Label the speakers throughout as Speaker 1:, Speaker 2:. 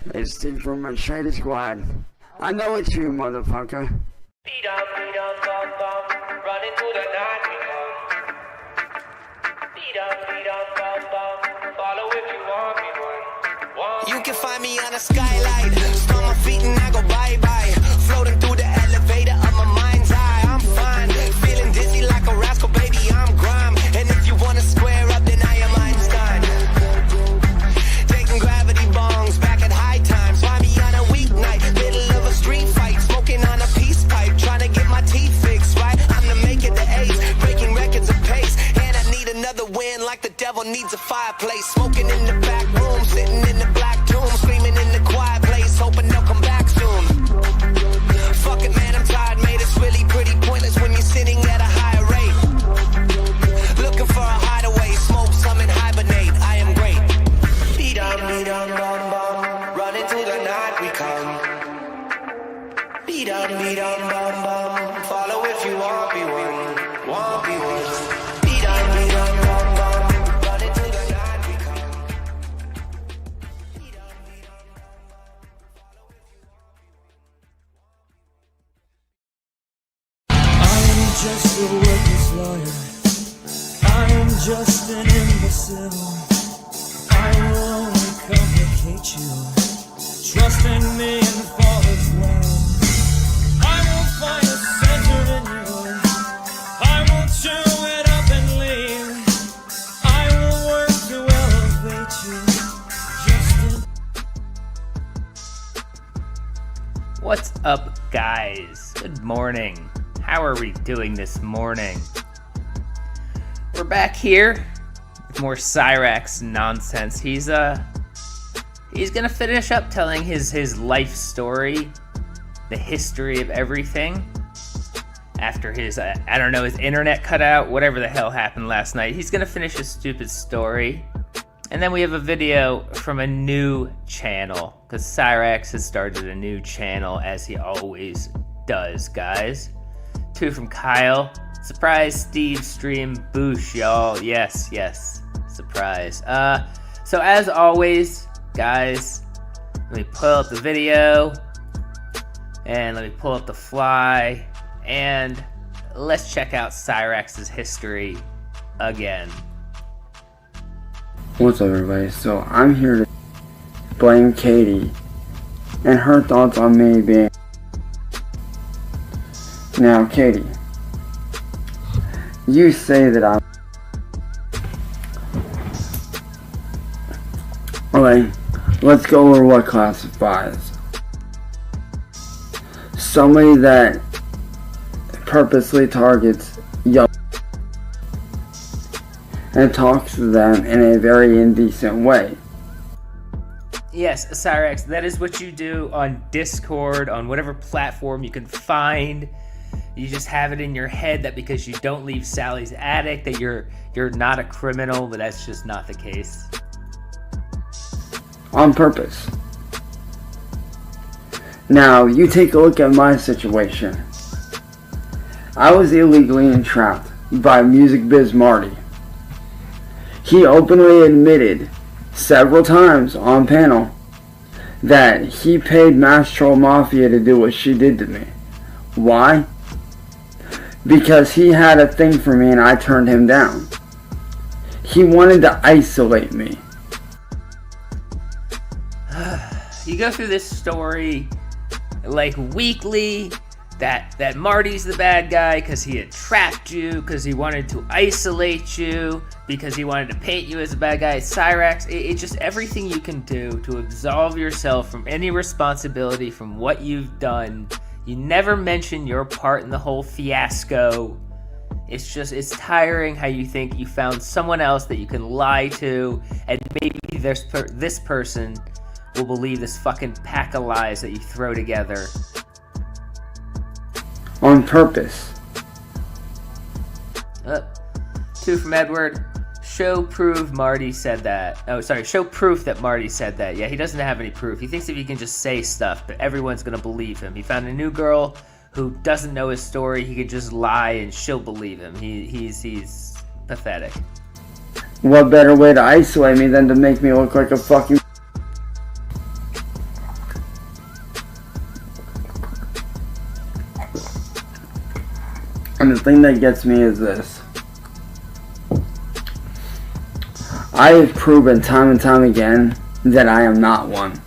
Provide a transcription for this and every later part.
Speaker 1: It's Steve from my Shady Squad. I know it's you, motherfucker.
Speaker 2: Beat up, bum, bum, running through the night we come. Beat up, bum, bum, follow if you want me one. You can find me on a skylight, stomp my feet and I go bye-bye. Floating through the elevator of my mind's eye, I'm fine. Feeling dizzy like a rascal, baby, I'm grime. And if you wanna square up, then I am Einstein. Taking gravity bongs back at high times. Find me on a weeknight, middle of a street fight, smoking on a peace pipe, trying to get my teeth fixed, right? I'm to make it the ace, breaking records of pace. And I need another win like the devil needs a fireplace. Smoking in the back room, sitting in the black tomb, screaming in the quiet place, hoping they'll come back soon. Fuck it, man, I'm tired, mate. It's really pretty pointless when you're sitting at a higher rate. Looking for a hideaway, smoke some and hibernate. I am great. Beat on, bum, bum, running through the night we come. Beat on, bum, bum, follow if you want me one, want me one. Beat on, bum, bum, running through the night we come. Beat on, follow if you want me one.
Speaker 3: I am just a worthless lawyer. I am just an imbecile. I will only complicate you. Trust in me and fall as well. I will find a center in you. I will chew it up and leave. I will work to elevate you.
Speaker 4: What's up, guys? Good morning. How are we doing this morning? We're back here with more Cyraxx nonsense. He's gonna finish up telling his life story, the history of everything. After his I don't know, his internet cut out, whatever the hell happened last night. He's gonna finish his stupid story. And then we have a video from a new channel, because Cyraxx has started a new channel, as he always does, guys. Two from Kyle. Surprise Steve stream boosh, y'all. Yes, surprise. So as always, guys, let me pull up the video, and let me pull up the fly, and let's check out Cyraxx's history again.
Speaker 1: What's up, everybody? So I'm here to blame Katie and her thoughts on me being... Now, Katie, you say that I'm... Alright, let's go over what classifies. Somebody that purposely targets young and talks to them in a very indecent way.
Speaker 4: Yes, Cyraxx, that is what you do on Discord, on whatever platform you can find. You just have it in your head that because you don't leave Sally's attic that you're not a criminal, but that's just not the case.
Speaker 1: On purpose. Now, you take a look at my situation. I was illegally entrapped by Music Biz Marty. He openly admitted several times on panel that he paid Mass Troll Mafia to do what she did to me. Why? Because he had a thing for me and I turned him down. He wanted to isolate me.
Speaker 4: You go through this story like weekly, that Marty's the bad guy because he had trapped you, because he wanted to isolate you, because he wanted to paint you as a bad guy. Cyraxx, it's just everything you can do to absolve yourself from any responsibility from what you've done. You never mention your part in the whole fiasco. It's tiring how you think you found someone else that you can lie to, and maybe this person will believe this fucking pack of lies that you throw together.
Speaker 1: On purpose.
Speaker 4: Two from Edward. Show proof Marty said that. Oh, sorry. Show proof that Marty said that. Yeah, he doesn't have any proof. He thinks if he can just say stuff, but everyone's gonna believe him. He found a new girl who doesn't know his story. He could just lie and she'll believe him. He's pathetic.
Speaker 1: What better way to isolate me than to make me look like a fucking... thing that gets me is this. I have proven time and time again that I am not one.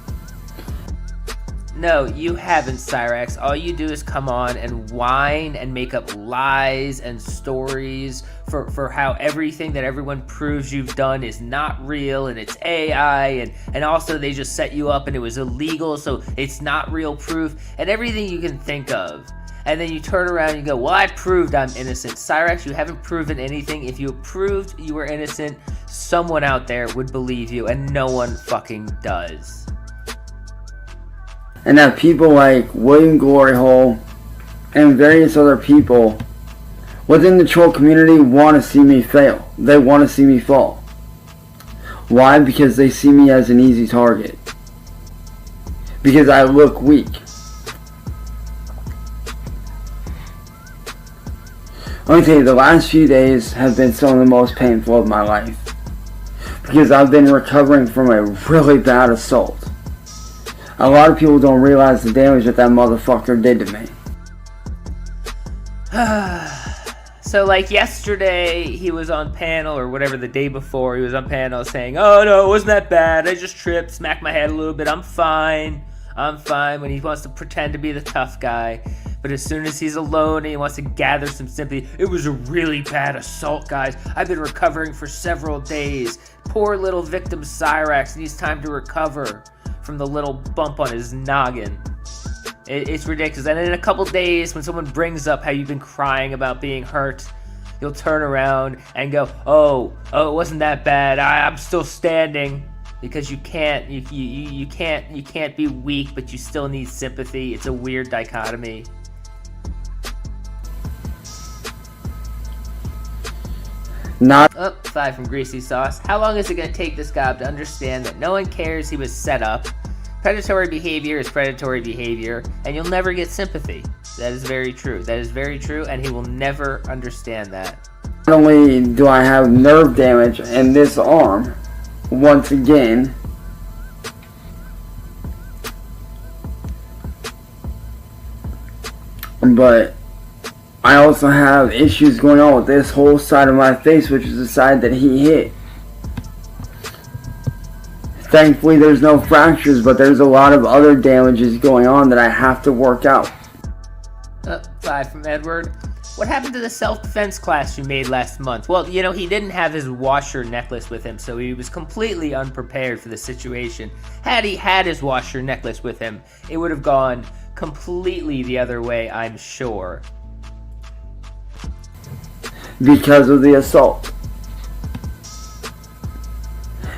Speaker 4: No, you haven't, Cyraxx. All you do is come on and whine and make up lies and stories for how everything that everyone proves you've done is not real and it's AI, and also they just set you up and it was illegal, so it's not real proof, and everything you can think of. And then you turn around and you go, well, I proved I'm innocent. Cyraxx, you haven't proven anything. If you proved you were innocent, someone out there would believe you, and no one fucking does.
Speaker 1: And that people like William Glory Hole and various other people within the troll community want to see me fail. They want to see me fall. Why? Because they see me as an easy target. Because I look weak. Let me tell you, the last few days have been some of the most painful of my life. Because I've been recovering from a really bad assault. A lot of people don't realize the damage that motherfucker did to me.
Speaker 4: So like yesterday, he was on panel, or whatever, the day before, he was on panel saying, oh no, it wasn't that bad, I just tripped, smacked my head a little bit, I'm fine, when he wants to pretend to be the tough guy. But as soon as he's alone and he wants to gather some sympathy, it was a really bad assault, guys. I've been recovering for several days. Poor little victim Cyraxx needs time to recover from the little bump on his noggin. It's ridiculous. And in a couple days, when someone brings up how you've been crying about being hurt, you'll turn around and go, oh, it wasn't that bad. I'm still standing. Because you can't be weak, but you still need sympathy. It's a weird dichotomy.
Speaker 1: Not.
Speaker 4: 5 from Greasy Sauce. How long is it going to take this guy to understand that no one cares he was set up? Predatory behavior is predatory behavior, and you'll never get sympathy. That is very true. That is very true, and he will never understand that.
Speaker 1: Not only do I have nerve damage in this arm, once again, but I also have issues going on with this whole side of my face, which is the side that he hit. Thankfully there's no fractures, but there's a lot of other damages going on that I have to work out.
Speaker 4: 5 from Edward. What happened to the self-defense class you made last month? Well, you know, he didn't have his washer necklace with him, so he was completely unprepared for the situation. Had he had his washer necklace with him, it would have gone completely the other way, I'm sure.
Speaker 1: Because of the assault.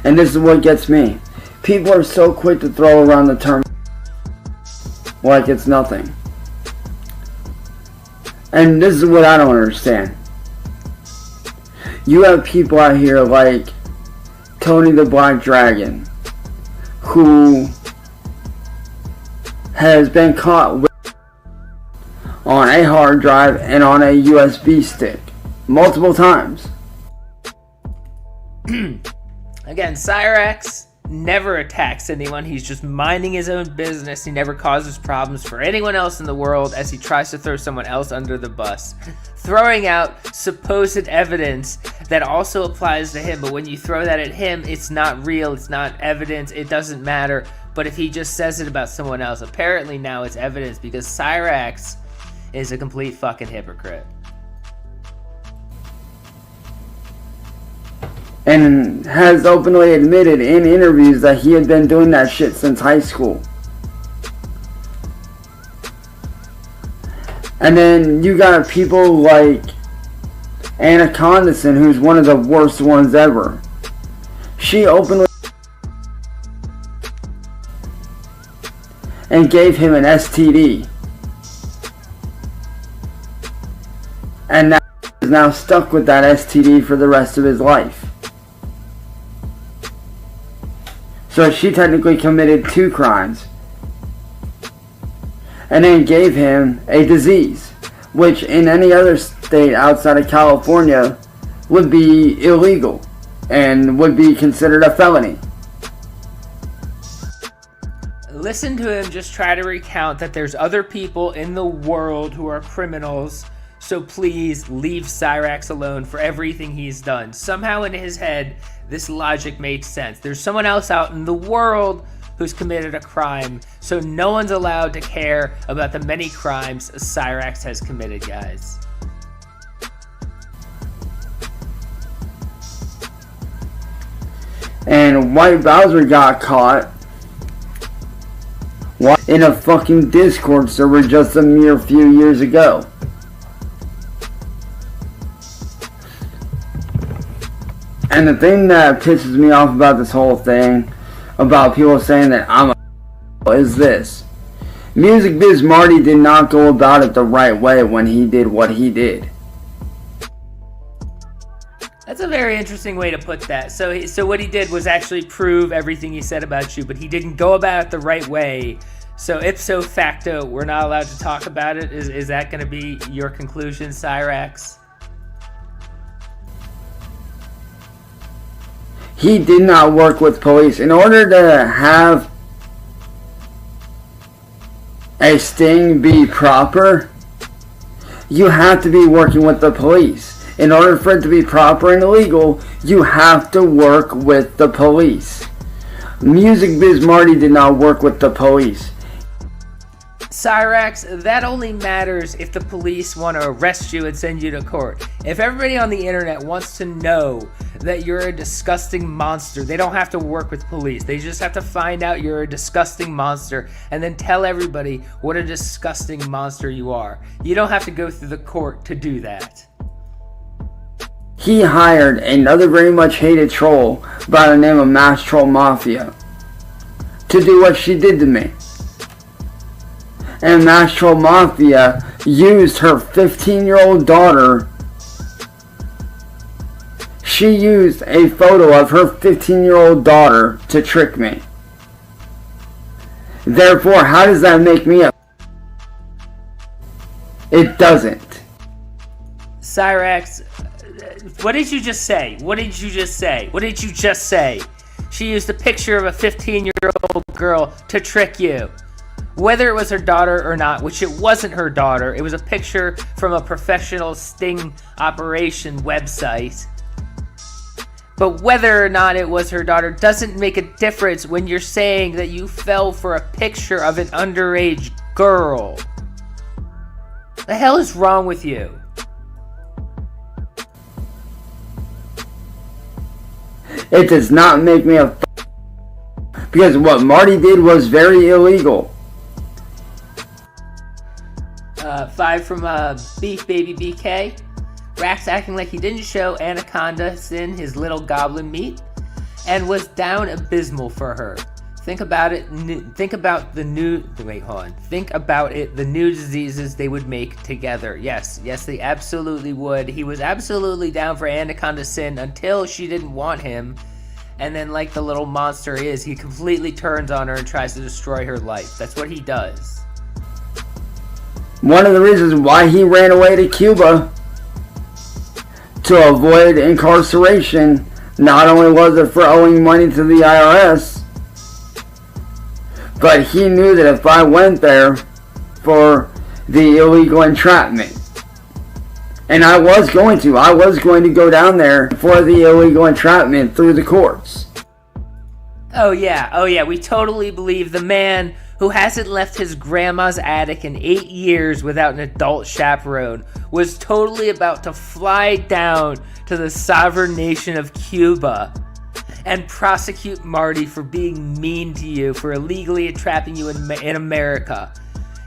Speaker 1: And this is what gets me. People are so quick to throw around the term like it's nothing. And this is what I don't understand. You have people out here like Tony the Black Dragon, who has been caught on a hard drive and on a USB stick multiple times.
Speaker 4: Again, Cyraxx never attacks anyone. He's just minding his own business. He never causes problems for anyone else in the world as he tries to throw someone else under the bus. Throwing out supposed evidence that also applies to him, but when you throw that at him, it's not real, it's not evidence, it doesn't matter. But if he just says it about someone else, apparently now it's evidence, because Cyraxx is a complete fucking hypocrite.
Speaker 1: And has openly admitted in interviews that he had been doing that shit since high school. And then you got people like Anna Condison, who's one of the worst ones ever. She openly and gave him an STD. And now is now stuck with that STD for the rest of his life. So she technically committed 2 crimes. And then gave him a disease, which in any other state outside of California would be illegal and would be considered a felony.
Speaker 4: Listen to him just try to recount that there's other people in the world who are criminals, So please leave Cyraxx alone for everything he's done. Somehow in his head, this logic makes sense. There's someone else out in the world who's committed a crime, so no one's allowed to care about the many crimes Cyraxx has committed, guys.
Speaker 1: And White Bowser got caught in a fucking Discord server just a mere few years ago. And the thing that pisses me off about this whole thing, about people saying that I'm a is this. Music Biz Marty did not go about it the right way when he did what he did.
Speaker 4: That's a very interesting way to put that. So what he did was actually prove everything he said about you, but he didn't go about it the right way. So ipso facto, we're not allowed to talk about it. Is that going to be your conclusion, Cyraxx?
Speaker 1: He did not work with police. In order to have a sting be proper, you have to be working with the police. In order for it to be proper and illegal, you have to work with the police. Music Biz Marty did not work with the police.
Speaker 4: Cyraxx, that only matters if the police want to arrest you and send you to court. If everybody on the internet wants to know that you're a disgusting monster, they don't have to work with police. They just have to find out you're a disgusting monster and then tell everybody what a disgusting monster you are. You don't have to go through the court to do that.
Speaker 1: He hired another very much hated troll by the name of Mass Troll Mafia to do what she did to me. And Mass Troll Mafia used her 15-year-old daughter. She used a photo of her 15-year-old daughter to trick me. Therefore, how does that make me a... It doesn't.
Speaker 4: Cyraxx, what did you just say? What did you just say? What did you just say? She used a picture of a 15-year-old girl to trick you. Whether it was her daughter or not, which it wasn't her daughter, it was a picture from a professional sting operation website. But whether or not it was her daughter doesn't make a difference when you're saying that you fell for a picture of an underage girl. The hell is wrong with you?
Speaker 1: It does not make me a because what Marty did was very illegal.
Speaker 4: 5 from Beef Baby BK. Rax acting like he didn't show Anaconda Sin his little goblin meat and was down abysmal for her. Think about it. Think about the new. Wait, hold on. Think about it. The new diseases they would make together. Yes, they absolutely would. He was absolutely down for Anaconda Sin until she didn't want him, and then, like the little monster is, he completely turns on her and tries to destroy her life. That's what he does.
Speaker 1: One of the reasons why he ran away to Cuba to avoid incarceration, not only was it for owing money to the IRS, but he knew that if I went there for the illegal entrapment, and I was going to go down there for the illegal entrapment through the courts.
Speaker 4: Oh yeah, we totally believe the man who hasn't left his grandma's attic in 8 years without an adult chaperone was totally about to fly down to the sovereign nation of Cuba and prosecute Marty for being mean to you, for illegally entrapping you in America.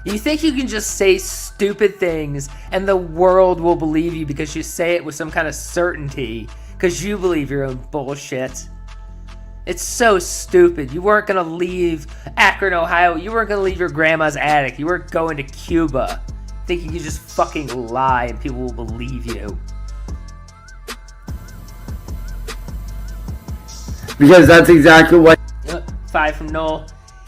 Speaker 4: You think you can just say stupid things and the world will believe you because you say it with some kind of certainty because you believe your own bullshit? It's so stupid. You weren't going to leave Akron, Ohio. You weren't going to leave your grandma's attic. You weren't going to Cuba. Think you can just fucking lie and people will believe you.
Speaker 1: Because that's exactly what...
Speaker 4: 5 from Noel.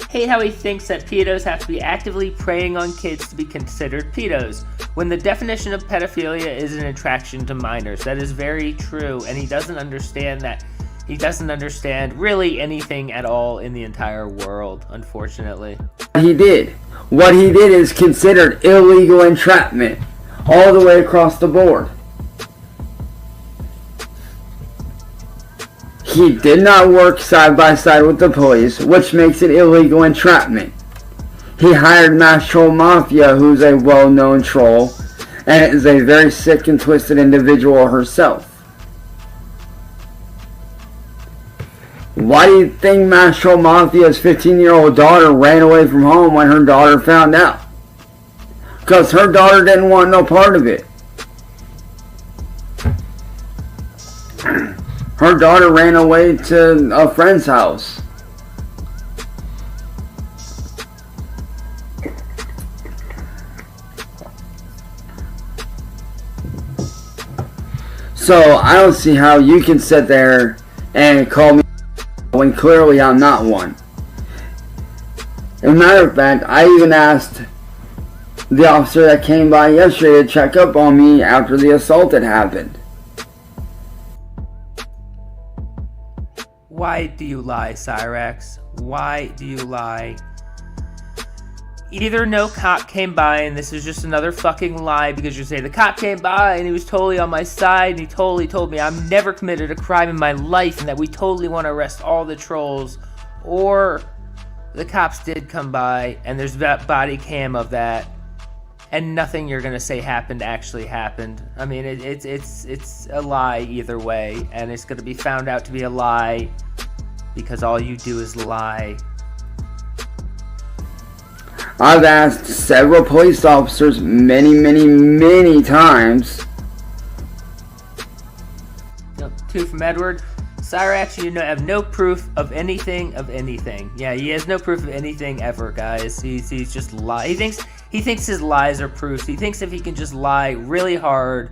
Speaker 4: Hate how he thinks that pedos have to be actively preying on kids to be considered pedos, when the definition of pedophilia is an attraction to minors. That is very true, and he doesn't understand that. He doesn't understand really anything at all in the entire world, unfortunately.
Speaker 1: What he did is considered illegal entrapment. all the way across the board. He did not work side by side with the police, which makes it illegal entrapment. He hired Mass Troll Mafia, who's a well-known troll, and is a very sick and twisted individual herself. Why do you think Mass Troll Mafia's 15-year-old daughter ran away from home when her daughter found out? Because her daughter didn't want no part of it. Her daughter ran away to a friend's house. So I don't see how you can sit there and call me when clearly I'm not one. As a matter of fact, I even asked the officer that came by yesterday to check up on me after the assault had happened.
Speaker 4: Why do you lie, Cyraxx? Why do you lie? Either no cop came by and this is just another fucking lie because you say the cop came by and he was totally on my side and he totally told me I've never committed a crime in my life and that we totally want to arrest all the trolls, or the cops did come by and there's that body cam of that and nothing you're gonna say happened actually happened. I mean, it's a lie either way, and it's gonna be found out to be a lie because all you do is lie.
Speaker 1: I've asked several police officers many times.
Speaker 4: Two from Edward. Cyraxx, you have no proof of anything. Yeah, he has no proof of anything ever, guys. He's just lie. He thinks his lies are proofs. He thinks if he can just lie really hard,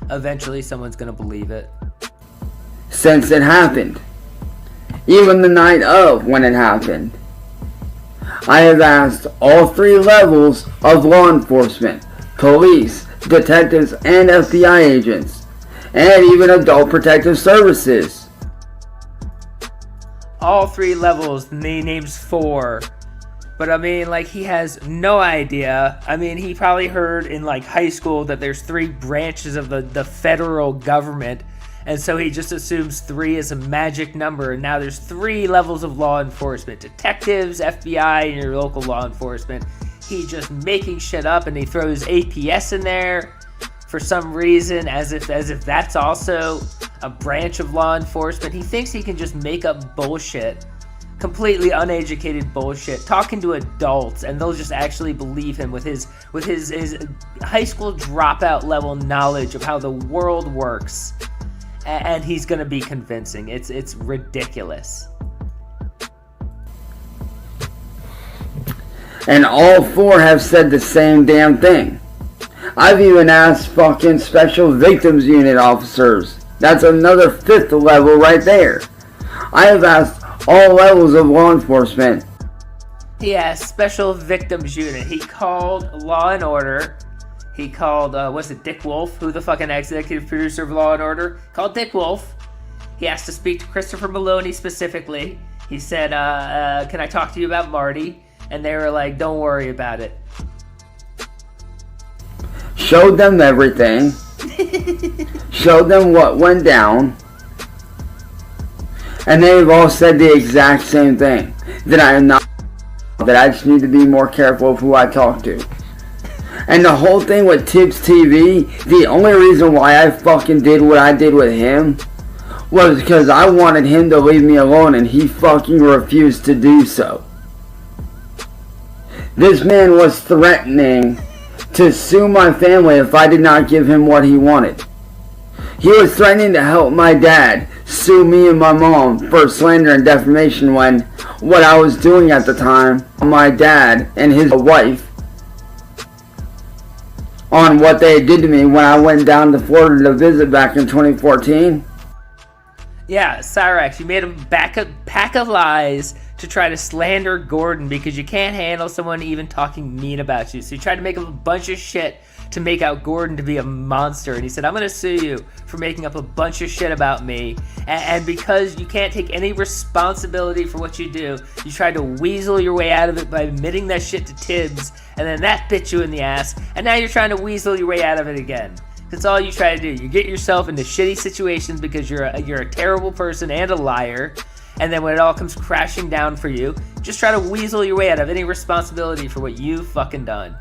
Speaker 4: eventually someone's gonna believe it.
Speaker 1: Since it happened. Even the night of when it happened. I have asked all 3 levels of law enforcement, police, detectives, and FBI agents, and even adult protective services.
Speaker 4: All 3 levels, and he names 4. But I mean, like, he has no idea. I mean, he probably heard in like high school that there's 3 branches of the federal government. And so he just assumes 3 is a magic number. And now there's 3 levels of law enforcement. Detectives, FBI, and your local law enforcement. He's just making shit up, and he throws APS in there for some reason, as if that's also a branch of law enforcement. He thinks he can just make up bullshit. Completely uneducated bullshit, talking to adults, and they'll just actually believe him with his high school dropout level knowledge of how the world works. And he's gonna be convincing. It's ridiculous.
Speaker 1: And all 4 have said the same damn thing. I've even asked fucking Special Victims Unit officers. That's another 5th level right there. I have asked all levels of law enforcement.
Speaker 4: Yeah, Special Victims Unit. He called Law and Order. He called, Dick Wolf, who the fucking executive producer of Law & Order. Called Dick Wolf. He asked to speak to Christopher Maloney specifically. He said, can I talk to you about Marty? And they were like, don't worry about it.
Speaker 1: Showed them everything. Showed them what went down. And they've all said the exact same thing. That I am not, that I just need to be more careful of who I talk to. And the whole thing with Tibbs TV, the only reason why I fucking did what I did with him was because I wanted him to leave me alone, and he fucking refused to do so. This man was threatening to sue my family if I did not give him what he wanted. He was threatening to help my dad sue me and my mom for slander and defamation when what I was doing at the time, my dad and his wife, on what they did to me when I went down to Florida to visit back in 2014.
Speaker 4: Yeah, Cyraxx, you made a pack of lies to try to slander Gordon because you can't handle someone even talking mean about you. So you tried to make up a bunch of shit to make out Gordon to be a monster. And he said, I'm going to sue you for making up a bunch of shit about me. And because you can't take any responsibility for what you do, you tried to weasel your way out of it by admitting that shit to Tibbs and then that bit you in the ass, and now you're trying to weasel your way out of it again. That's all you try to do. You get yourself into shitty situations because you're a terrible person and a liar, and then when it all comes crashing down for you, just try to weasel your way out of any responsibility for what you've fucking done.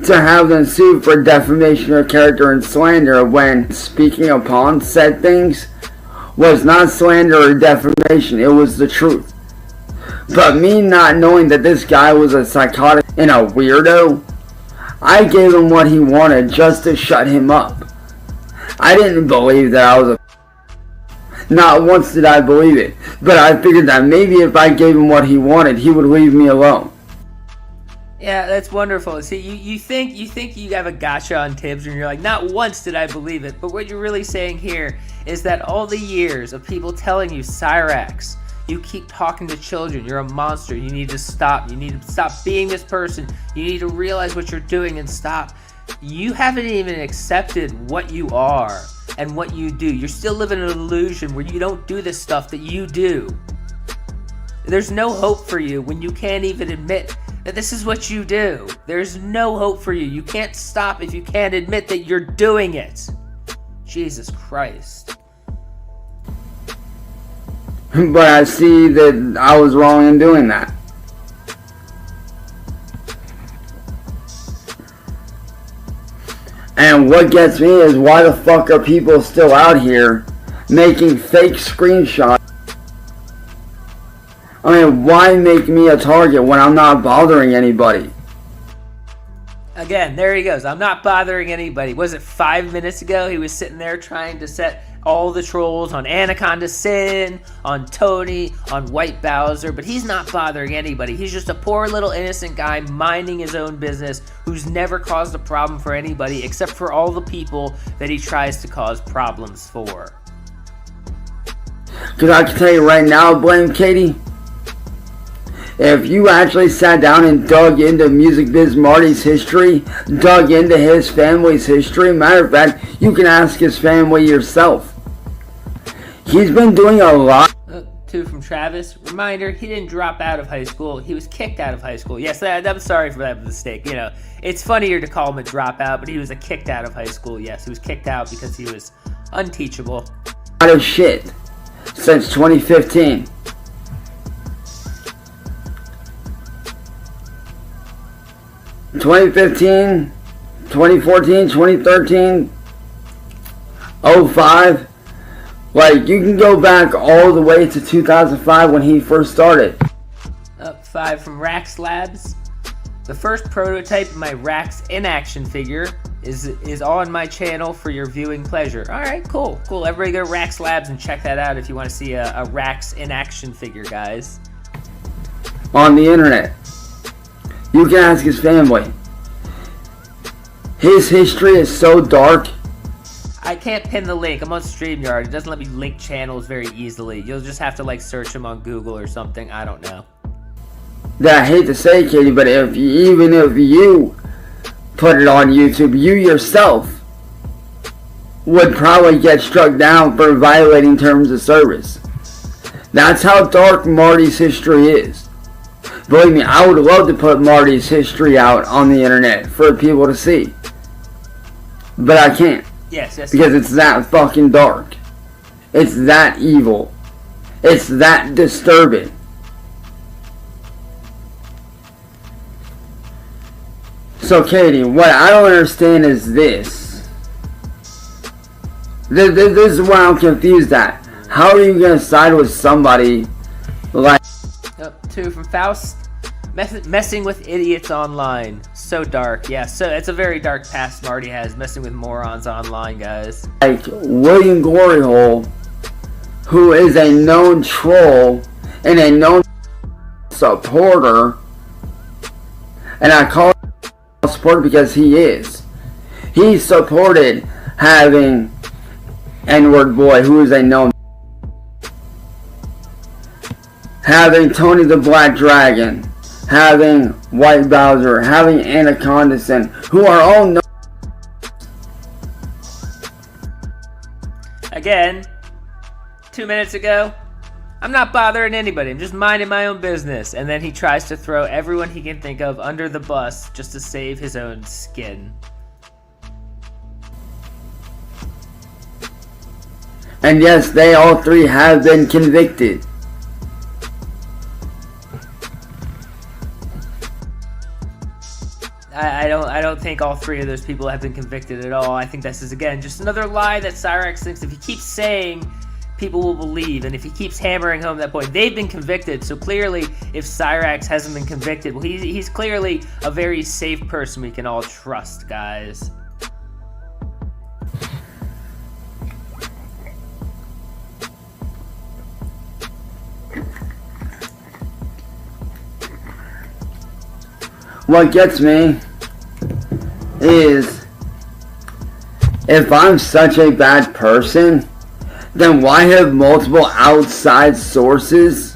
Speaker 1: To have them sued for defamation of character and slander when speaking upon said things was not slander or defamation, it was the truth. But me not knowing that this guy was a psychotic and a weirdo, I gave him what he wanted just to shut him up. I didn't believe that I was a... Not once did I believe it, but I figured that maybe if I gave him what he wanted, he would leave me alone.
Speaker 4: Yeah, that's wonderful. See, you think you have a gotcha on Tibbs, and you're like, not once did I believe it. But what you're really saying here is that all the years of people telling you, Cyraxx, you keep talking to children, you're a monster, you need to stop, you need to stop being this person, you need to realize what you're doing and stop. You haven't even accepted what you are and what you do. You're still living in an illusion where you don't do the stuff that you do. There's no hope for you when you can't even admit that this is what you do. There's no hope for you. You can't stop if you can't admit that you're doing it. Jesus Christ.
Speaker 1: But I see that I was wrong in doing that. And what gets me is why the fuck are people still out here making fake screenshots? I mean, why make me a target when I'm not bothering anybody?
Speaker 4: Again, there he goes. I'm not bothering anybody. Was it 5 minutes ago? He was sitting there trying to set all the trolls on Anaconda Sin, on Tony, on White Bowser, but he's not bothering anybody. He's just a poor little innocent guy minding his own business who's never caused a problem for anybody except for all the people that he tries to cause problems for.
Speaker 1: Because I can tell you right now, Blame Katie, if you actually sat down and dug into Music Biz Marty's history, dug into his family's history, matter of fact, you can ask his family yourself. He's been doing a lot.
Speaker 4: Two from Travis. Reminder, he didn't drop out of high school. He was kicked out of high school. Yes, I'm sorry for that mistake. You know, it's funnier to call him a dropout, but he was kicked out of high school. Yes, he was kicked out because he was unteachable.
Speaker 1: A lot of shit since 2015. (2015), 2014, 2013, 05. Like, you can go back all the way to 2005 when he first started.
Speaker 4: 5 from Rax Labs. The first prototype of my Rax in action figure is on my channel for your viewing pleasure. Alright, cool. Everybody go to Rax Labs and check that out if you want to see a Rax in action figure, guys.
Speaker 1: On the internet. You can ask his family. His history is so dark.
Speaker 4: I can't pin the link. I'm on StreamYard. It doesn't let me link channels very easily. You'll just have to search them on Google or something. I don't know.
Speaker 1: That I hate to say, Katie, but even if you put it on YouTube, you yourself would probably get struck down for violating terms of service. That's how dark Marty's history is. Believe me, I would love to put Marty's history out on the internet for people to see. But I can't.
Speaker 4: Yes.
Speaker 1: Because it's that fucking dark. It's that evil. It's that disturbing. So, Katie, what I don't understand is this. This is why I'm confused at. How are you going to side with somebody like...
Speaker 4: 2 from Faust. Messing with idiots online. So dark. Yeah, so it's a very dark past Marty has, messing with morons online, guys.
Speaker 1: Like William Gloryhole, who is a known troll and a known supporter. And I call him a supporter because he is. He supported having N-word boy, who is a known, having Tony the Black Dragon, having White Bowser, having Anaconda Sin, who are all known.
Speaker 4: Again, 2 minutes ago, I'm not bothering anybody. I'm just minding my own business. And then he tries to throw everyone he can think of under the bus just to save his own skin.
Speaker 1: And yes, they all three have been convicted.
Speaker 4: I don't think all three of those people have been convicted at all. I think this is, again, just another lie that Cyraxx thinks if he keeps saying, people will believe. And if he keeps hammering home that point, they've been convicted. So clearly, if Cyraxx hasn't been convicted, well, he's clearly a very safe person we can all trust, guys.
Speaker 1: What gets me is, if I'm such a bad person, then why have multiple outside sources,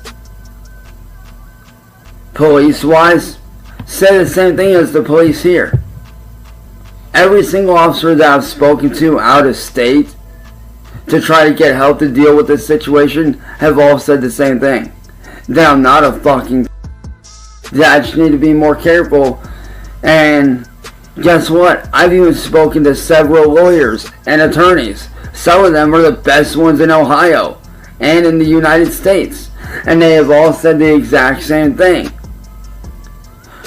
Speaker 1: police-wise, say the same thing as the police here? Every single officer that I've spoken to out of state to try to get help to deal with this situation have all said the same thing. That I'm not a fucking... that I just need to be more careful. And guess what? I've even spoken to several lawyers and attorneys. Some of them are the best ones in Ohio and in the United States. And they have all said the exact same thing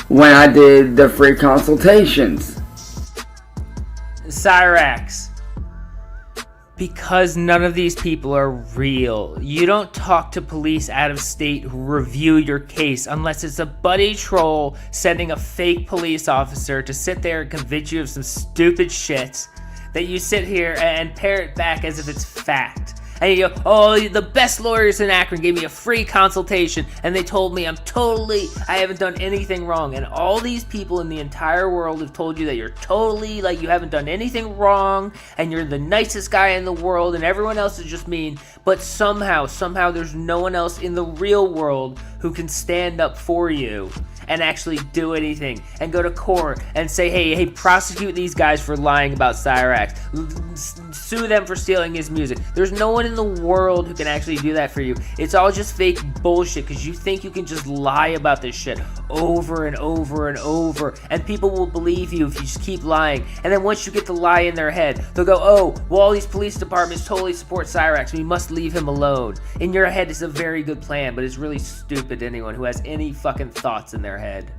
Speaker 1: when I did the free consultations.
Speaker 4: Cyraxx, because none of these people are real. You don't talk to police out of state who review your case unless it's a buddy troll sending a fake police officer to sit there and convince you of some stupid shit that you sit here and parrot back as if it's fact. And you go, oh, the best lawyers in Akron gave me a free consultation and they told me I haven't done anything wrong. And all these people in the entire world have told you that you're totally, like, you haven't done anything wrong and you're the nicest guy in the world and everyone else is just mean. But somehow there's no one else in the real world who can stand up for you and actually do anything and go to court and say, hey, prosecute these guys for lying about Cyraxx. Sue them for stealing his music. There's no one in the world who can actually do that for you. It's all just fake bullshit because you think you can just lie about this shit over and over and over, and people will believe you if you just keep lying. And then once you get the lie in their head, they'll go, oh, well, all these police departments totally support Cyraxx. We must leave him alone. In your head, it's a very good plan, but it's really stupid to anyone who has any fucking thoughts in their head.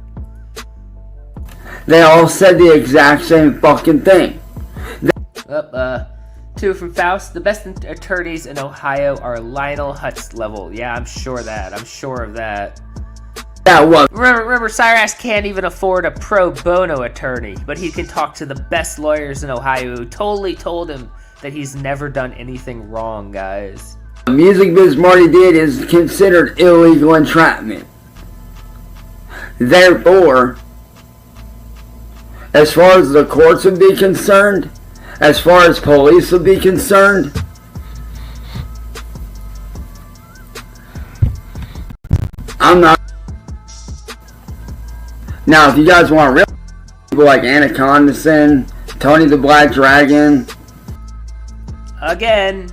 Speaker 1: They all said the exact same fucking thing.
Speaker 4: Two from Faust. The best attorneys in Ohio are Lionel Hutz level. Yeah, I'm sure of that.
Speaker 1: That was.
Speaker 4: Remember, Cyraxx can't even afford a pro bono attorney, but he can talk to the best lawyers in Ohio who totally told him that he's never done anything wrong, guys.
Speaker 1: The music biz Marty did is considered illegal entrapment. Therefore, as far as the courts would be concerned, as far as police would be concerned, I'm not. Now, if you guys want real people like Anaconda, Tony the Black Dragon.
Speaker 4: Again,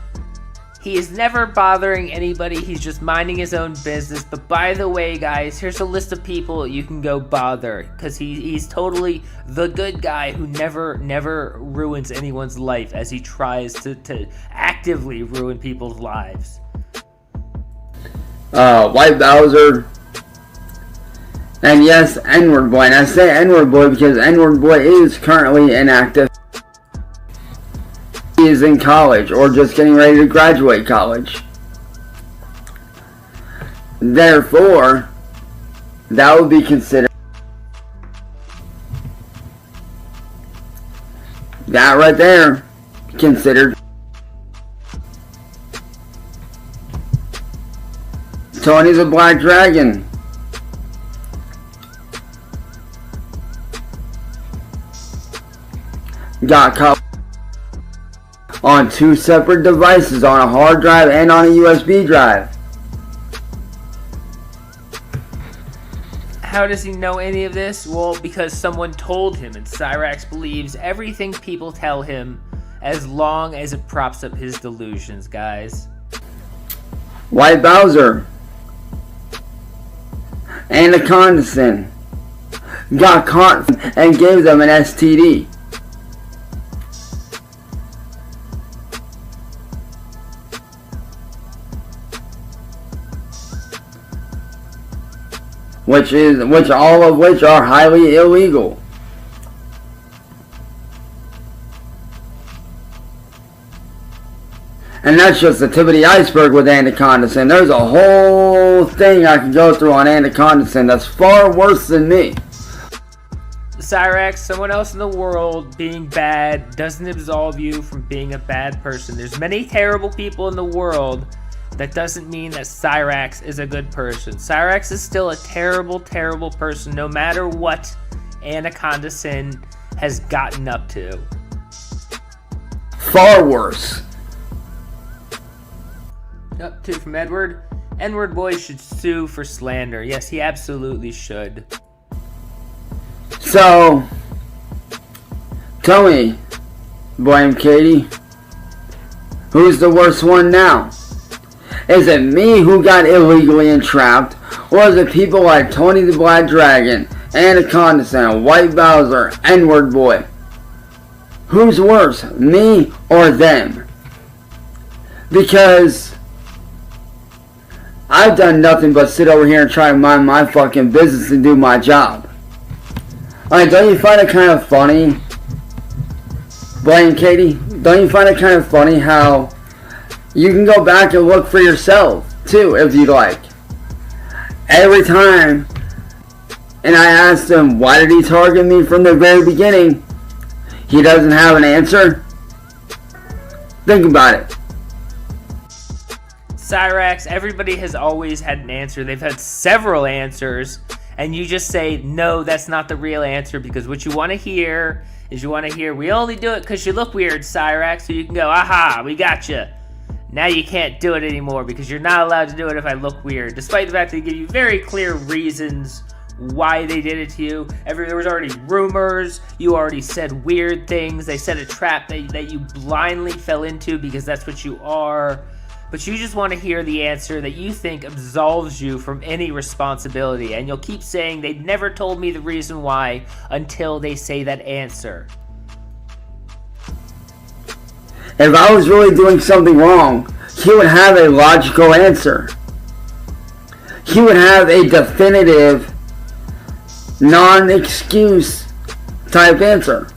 Speaker 4: he is never bothering anybody. He's just minding his own business. But by the way, guys, here's a list of people you can go bother. Because he's totally the good guy who never ruins anyone's life as he tries to actively ruin people's lives.
Speaker 1: White Bowser. And yes, N-word boy. And I say N-word boy because N-word boy is currently inactive. He is in college or just getting ready to graduate college. Therefore, that would be considered. That right there, considered. Tony the Black Dragon. Got caught on two separate devices, on a hard drive and on a USB drive.
Speaker 4: How does he know any of this? Well, because someone told him, and Cyraxx believes everything people tell him as long as it props up his delusions, guys.
Speaker 1: White Bowser, Anaconda got caught and gave them an STD. All of which are highly illegal. And that's just the tip of the iceberg with Anaconda. There's a whole thing I can go through on Anaconda that's far worse than me.
Speaker 4: Cyraxx, someone else in the world being bad doesn't absolve you from being a bad person. There's many terrible people in the world. That doesn't mean that Cyraxx is a good person. Cyraxx is still a terrible, terrible person no matter what Anaconda has gotten up to.
Speaker 1: Far worse.
Speaker 4: Up to from Edward. Edward Boy should sue for slander. Yes, he absolutely should.
Speaker 1: So, tell me, Blame Katie, who's the worst one now? Is it me who got illegally entrapped, or is it people like Tony the Black Dragon, Anaconda, White Bowser, N-Word Boy? Who's worse, me or them? Because I've done nothing but sit over here and try to mind my fucking business and do my job. Like, don't you find it kind of funny, Blame Katie? Don't you find it kind of funny how you can go back and look for yourself, too, if you like. Every time, and I asked him, why did he target me from the very beginning? He doesn't have an answer? Think about it.
Speaker 4: Cyraxx, everybody has always had an answer. They've had several answers, and you just say, no, that's not the real answer, because what you want to hear is we only do it because you look weird, Cyraxx, so you can go, aha, we got you. Now you can't do it anymore because you're not allowed to do it if I look weird. Despite the fact they give you very clear reasons why they did it to you. There was already rumors. You already said weird things. They set a trap that you blindly fell into because that's what you are. But you just want to hear the answer that you think absolves you from any responsibility. And you'll keep saying they never told me the reason why until they say that answer.
Speaker 1: If I was really doing something wrong, he would have a logical answer. He would have a definitive, non-excuse type answer.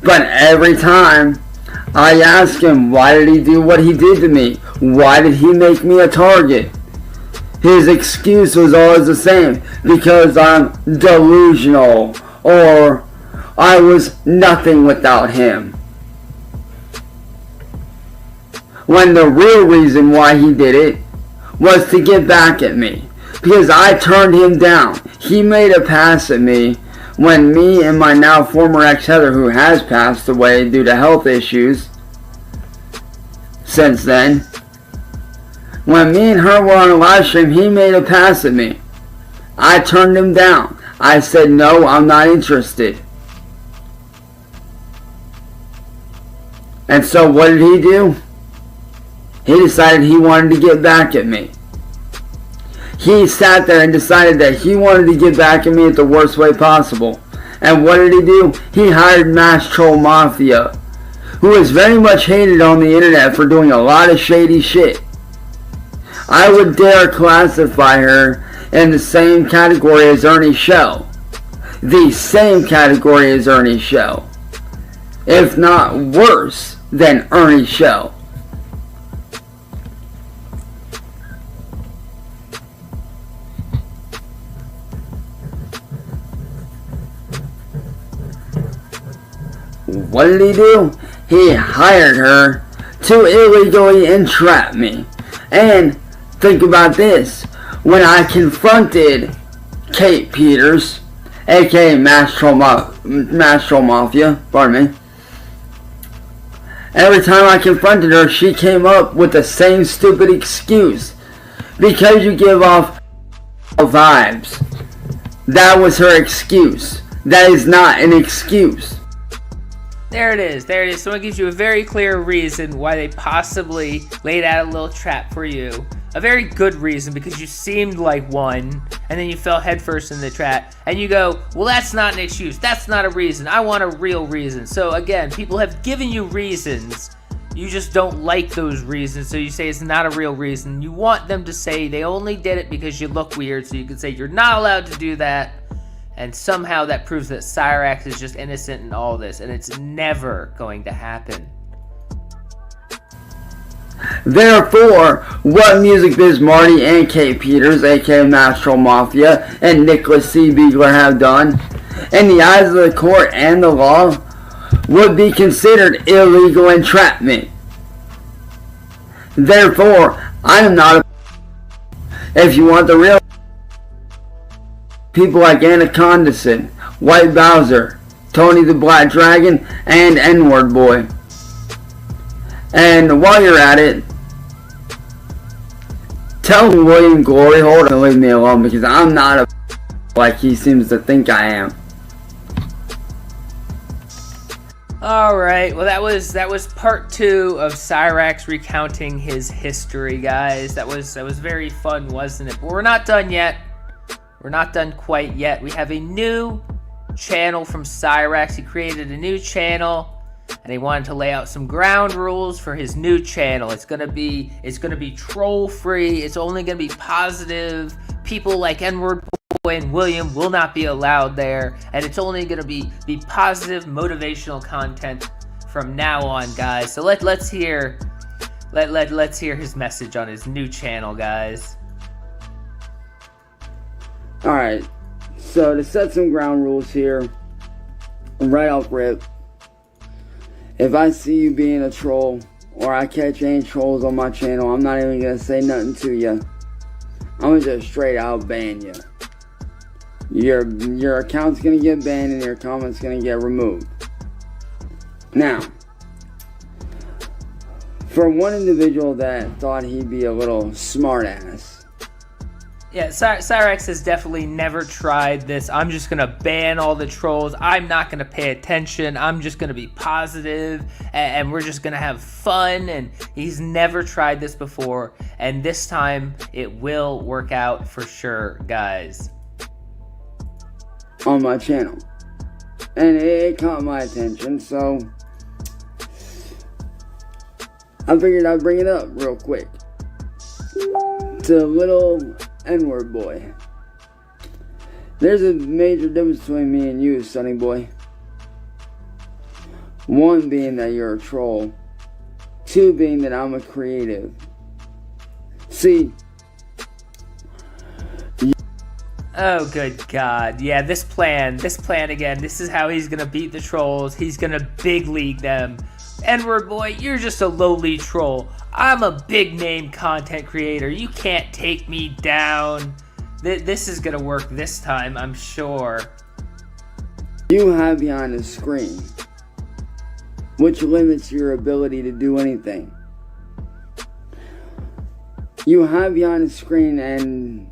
Speaker 1: But every time I ask him, why did he do what he did to me? Why did he make me a target? His excuse was always the same. Because I'm delusional. Or I was nothing without him. When the real reason why he did it was to get back at me. Because I turned him down. He made a pass at me when me and my now former ex Heather, who has passed away due to health issues since then, when me and her were on a live stream, he made a pass at me. I turned him down. I said, no, I'm not interested. And so what did he do? He decided he wanted to get back at me. He sat there and decided that he wanted to get back at me at the worst way possible. And what did he do? He hired Mass Troll Mafia, who is very much hated on the internet for doing a lot of shady shit. I would dare classify her in the same category as Ernie Shell. The same category as Ernie Shell. If not worse than Ernie Shell. What did he do? He hired her to illegally entrap me. And think about this. When I confronted Kate Peters, aka Mass Troll Mafia, pardon me, every time I confronted her, she came up with the same stupid excuse. Because you give off vibes. That was her excuse. That is not an excuse.
Speaker 4: There it is. Someone gives you a very clear reason why they possibly laid out a little trap for you a very good reason because you seemed like one, and then you fell headfirst in the trap, and you go, well, that's not an excuse. That's not a reason. I want a real reason. So again, people have given you reasons. You just don't like those reasons, so you say it's not a real reason. You want them to say they only did it because you look weird, so you can say you're not allowed to do that. And somehow that proves that Cyraxx is just innocent in all this, and it's never going to happen.
Speaker 1: Therefore, what Music Biz Marty and Kate Peters, aka Mastro Mafia, and Nicholas C. Beagler have done, in the eyes of the court and the law, would be considered illegal entrapment. Therefore, I am not a... If you want the real... People like Anaconda, White Bowser, Tony the Black Dragon, and N-Word Boy. And while you're at it, tell William Glory, hold on, leave me alone because I'm not a like he seems to think I am.
Speaker 4: Alright, well that was part 2 of Cyraxx recounting his history, guys. That was very fun, wasn't it? But we're not done yet. We're not done quite yet. We have a new channel from Cyraxx. He created a new channel, and he wanted to lay out some ground rules for his new channel. It's gonna be troll free. It's only gonna be positive. People like N-Word Boy and William will not be allowed there, and it's only gonna be positive, motivational content from now on, guys. So let's hear his message on his new channel, guys.
Speaker 1: Alright, so to set some ground rules here, right off rip, if I see you being a troll, or I catch any trolls on my channel, I'm not even going to say nothing to you. I'm going to just straight out ban you. Your account's going to get banned and your comment's going to get removed. Now, for one individual that thought he'd be a little smartass,
Speaker 4: yeah, Cyraxx has definitely never tried this. I'm just going to ban all the trolls. I'm not going to pay attention. I'm just going to be positive, and we're just going to have fun. And he's never tried this before, and this time it will work out for sure, guys.
Speaker 1: On my channel. And it caught my attention, so I figured I'd bring it up real quick. To little N-Word Boy. There's a major difference between me and you, Sonny Boy. One being that you're a troll. Two being that I'm a creative. See.
Speaker 4: Oh, good God. Yeah, this plan again. This is how he's going to beat the trolls. He's going to big league them. N-Word Boy, you're just a lowly troll. I'm a big name content creator. You can't take me down. This is going to work this time, I'm sure.
Speaker 1: You hide behind a screen, which limits your ability to do anything. You hide behind a screen and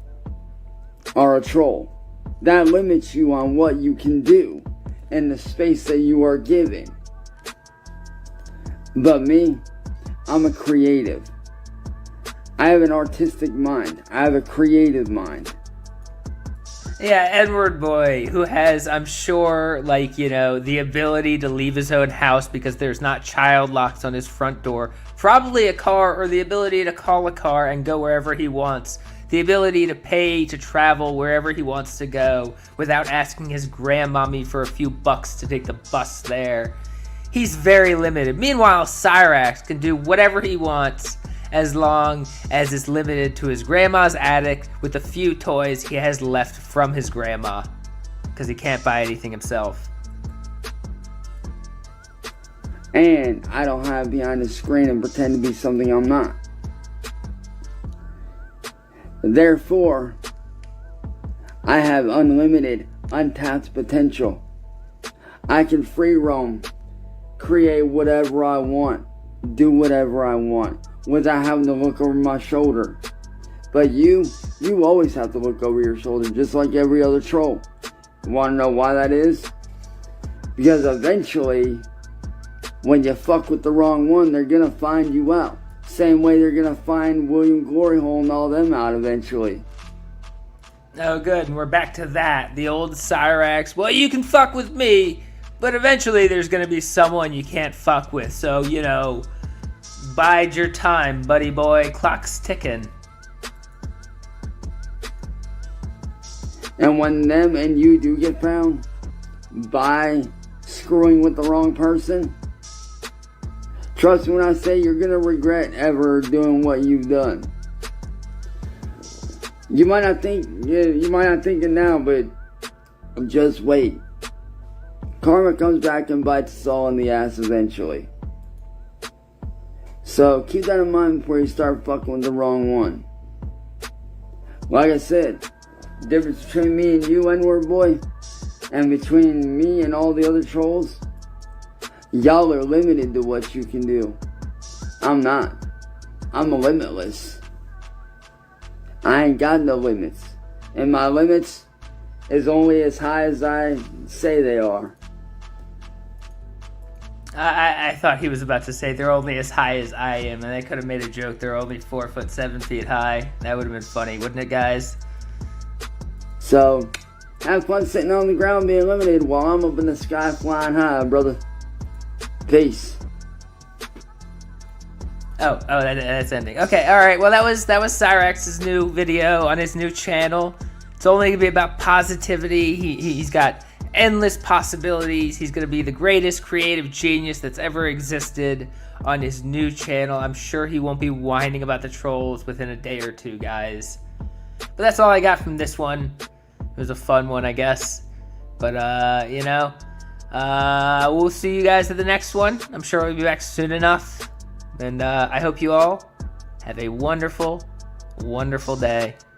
Speaker 1: are a troll. That limits you on what you can do in the space that you are given. But me, I'm a creative. I have an artistic mind. I have a creative mind.
Speaker 4: Yeah, N-Word Boy, who has, I'm sure, like, you know, the ability to leave his own house because there's not child locks on his front door. Probably a car, or the ability to call a car and go wherever he wants. The ability to pay to travel wherever he wants to go without asking his grandmommy for a few bucks to take the bus there. He's very limited. Meanwhile, Cyraxx can do whatever he wants as long as it's limited to his grandma's attic with the few toys he has left from his grandma, because he can't buy anything himself.
Speaker 1: And I don't hide behind the screen and pretend to be something I'm not. Therefore, I have unlimited, untapped potential. I can free roam, create whatever I want, do whatever I want, without having to look over my shoulder. But you always have to look over your shoulder, just like every other troll. You want to know why that is? Because eventually, when you fuck with the wrong one, they're gonna find you out. Same way they're gonna find William Gloryhole and all them out eventually.
Speaker 4: Oh, good. And we're back to that. The old Cyraxx. Well, you can fuck with me, but eventually there's going to be someone you can't fuck with. So, you know, bide your time, buddy boy. Clock's ticking.
Speaker 1: And when them and you do get found by screwing with the wrong person, trust me when I say you're going to regret ever doing what you've done. You might not think it now, but just wait. Karma comes back and bites us all in the ass eventually. So keep that in mind before you start fucking with the wrong one. Like I said, the difference between me and you, N-word boy, and between me and all the other trolls, y'all are limited to what you can do. I'm not. I'm limitless. I ain't got no limits. And my limits is only as high as I say they are.
Speaker 4: I thought he was about to say they're only as high as I am, and they could have made a joke they're only 4 foot 7 feet high. That would have been funny, wouldn't it, guys?
Speaker 1: So, have fun sitting on the ground being limited while I'm up in the sky flying high, brother. Peace.
Speaker 4: That's ending. Okay, all right. Well, that was Cyraxx's new video on his new channel. It's only gonna be about positivity. He's got endless possibilities. He's gonna be the greatest creative genius that's ever existed on his new channel. I'm sure he won't be whining about the trolls within a day or two, guys. But that's all I got from this one. It was a fun one, I guess. But you know, we'll see you guys at the next one. I'm sure we'll be back soon enough. And I hope you all have a wonderful, wonderful day.